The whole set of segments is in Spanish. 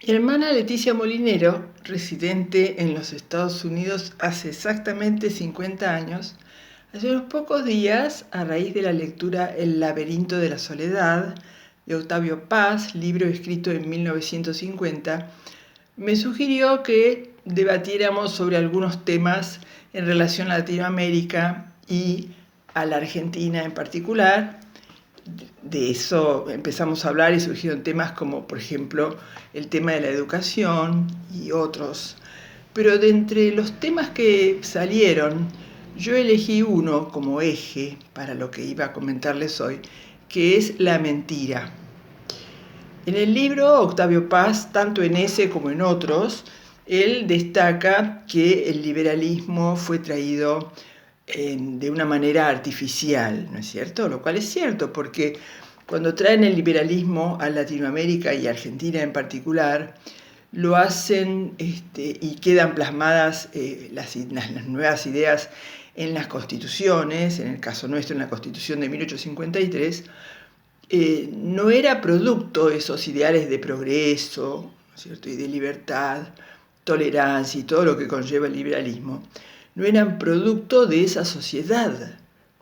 Mi hermana Leticia Molinero, residente en los Estados Unidos hace exactamente 50 años, hace unos pocos días, a raíz de la lectura El laberinto de la soledad de Octavio Paz, libro escrito en 1950, me sugirió que debatiéramos sobre algunos temas en relación a Latinoamérica y a la Argentina en particular. De eso empezamos a hablar y surgieron temas como, por ejemplo, el tema de la educación y otros. Pero de entre los temas que salieron, yo elegí uno como eje para lo que iba a comentarles hoy, que es la mentira. En el libro, Octavio Paz, tanto en ese como en otros, él destaca que el liberalismo fue traído de una manera artificial, ¿no es cierto? Lo cual es cierto, porque cuando traen el liberalismo a Latinoamérica y a Argentina en particular, lo hacen y quedan plasmadas las nuevas ideas en las constituciones, en el caso nuestro en la Constitución de 1853, no era producto de esos ideales de progreso, ¿no es cierto?, y de libertad, tolerancia y todo lo que conlleva el liberalismo, no eran producto de esa sociedad,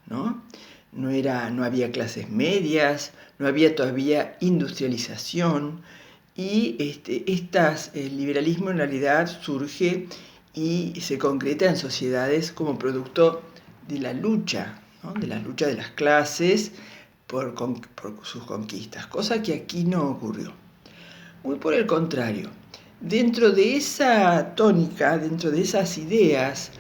¿no? No había clases medias, no había todavía industrialización, y el liberalismo en realidad surge y se concreta en sociedades como producto de la lucha, ¿no?, de la lucha de las clases por sus conquistas, cosa que aquí no ocurrió. Muy por el contrario, dentro de esa tónica, dentro de esas ideas,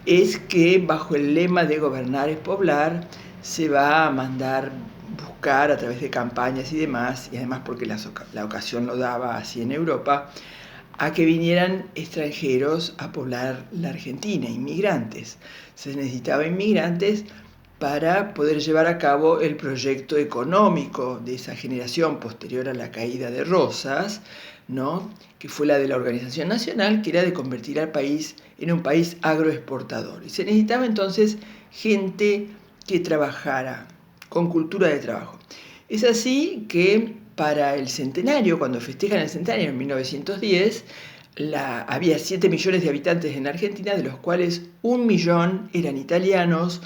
es que bajo el lema de gobernar es poblar, se va a mandar buscar a través de campañas y demás, y además porque la ocasión lo daba así en Europa, a que vinieran extranjeros a poblar la Argentina, inmigrantes. Se necesitaba inmigrantes para poder llevar a cabo el proyecto económico de esa generación posterior a la caída de Rosas, ¿no?, que fue la de la Organización Nacional, que era de convertir al país en un país agroexportador. Y se necesitaba entonces gente que trabajara con cultura de trabajo. Es así que para el centenario, cuando festejan el centenario en 1910, había 7 millones de habitantes en Argentina, de los cuales 1 millón eran italianos,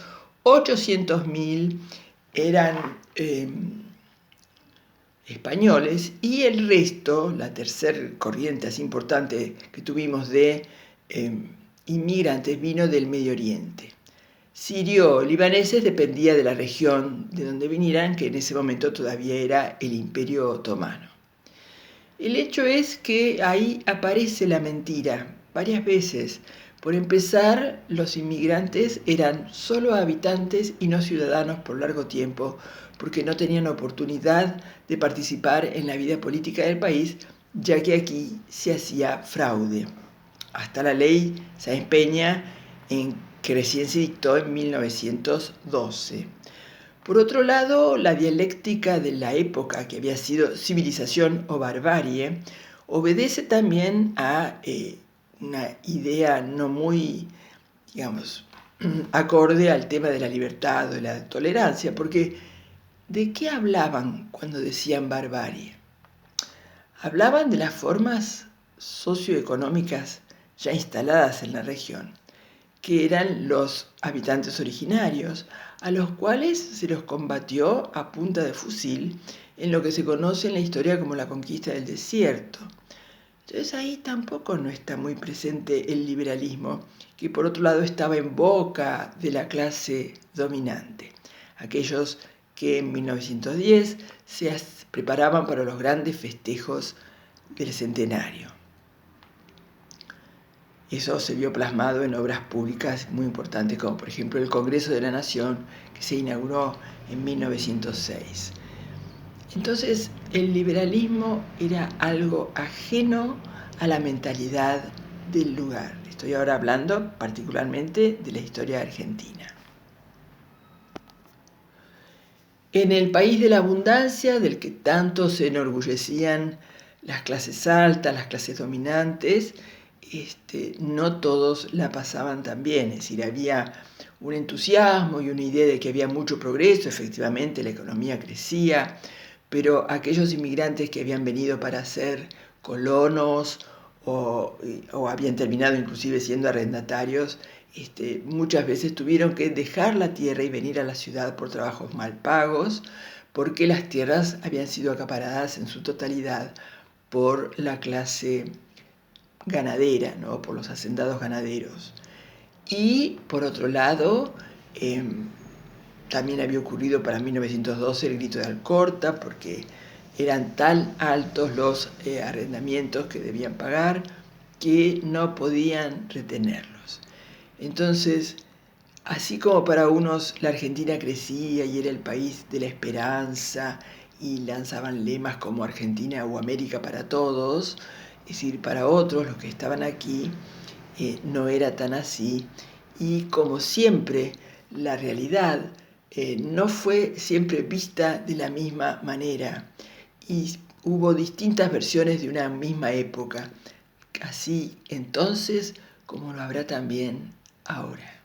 800.000 eran españoles, y el resto, la tercera corriente así importante que tuvimos de inmigrantes, vino del Medio Oriente. Sirio-libaneses dependía de la región de donde vinieran, que en ese momento todavía era el Imperio Otomano. El hecho es que ahí aparece la mentira varias veces. Por empezar, los inmigrantes eran solo habitantes y no ciudadanos por largo tiempo, porque no tenían oportunidad de participar en la vida política del país, ya que aquí se hacía fraude. Hasta la ley se empeña en que recién se dictó en 1912. Por otro lado, la dialéctica de la época, que había sido civilización o barbarie, obedece también a una idea no muy, digamos, acorde al tema de la libertad o de la tolerancia, porque ¿de qué hablaban cuando decían barbarie? Hablaban de las formas socioeconómicas ya instaladas en la región, que eran los habitantes originarios, a los cuales se los combatió a punta de fusil en lo que se conoce en la historia como la conquista del desierto. Entonces ahí tampoco no está muy presente el liberalismo, que por otro lado estaba en boca de la clase dominante, aquellos que en 1910 se preparaban para los grandes festejos del centenario. Eso se vio plasmado en obras públicas muy importantes, como por ejemplo el Congreso de la Nación, que se inauguró en 1906. Entonces, el liberalismo era algo ajeno a la mentalidad del lugar. Estoy ahora hablando particularmente de la historia argentina. En el país de la abundancia, del que tanto se enorgullecían las clases altas, las clases dominantes, no todos la pasaban tan bien. Es decir, había un entusiasmo y una idea de que había mucho progreso, efectivamente la economía crecía, pero aquellos inmigrantes que habían venido para ser colonos o habían terminado inclusive siendo arrendatarios, muchas veces tuvieron que dejar la tierra y venir a la ciudad por trabajos mal pagos, porque las tierras habían sido acaparadas en su totalidad por la clase ganadera, ¿no? Por los hacendados ganaderos. Y por otro lado, también había ocurrido para 1912 el grito de Alcorta, porque eran tan altos los arrendamientos que debían pagar que no podían retenerlos. Entonces, así como para unos la Argentina crecía y era el país de la esperanza y lanzaban lemas como Argentina o América para todos, es decir, para otros, los que estaban aquí, no era tan así. Y como siempre, la realidad no fue siempre vista de la misma manera y hubo distintas versiones de una misma época, así entonces como lo habrá también ahora.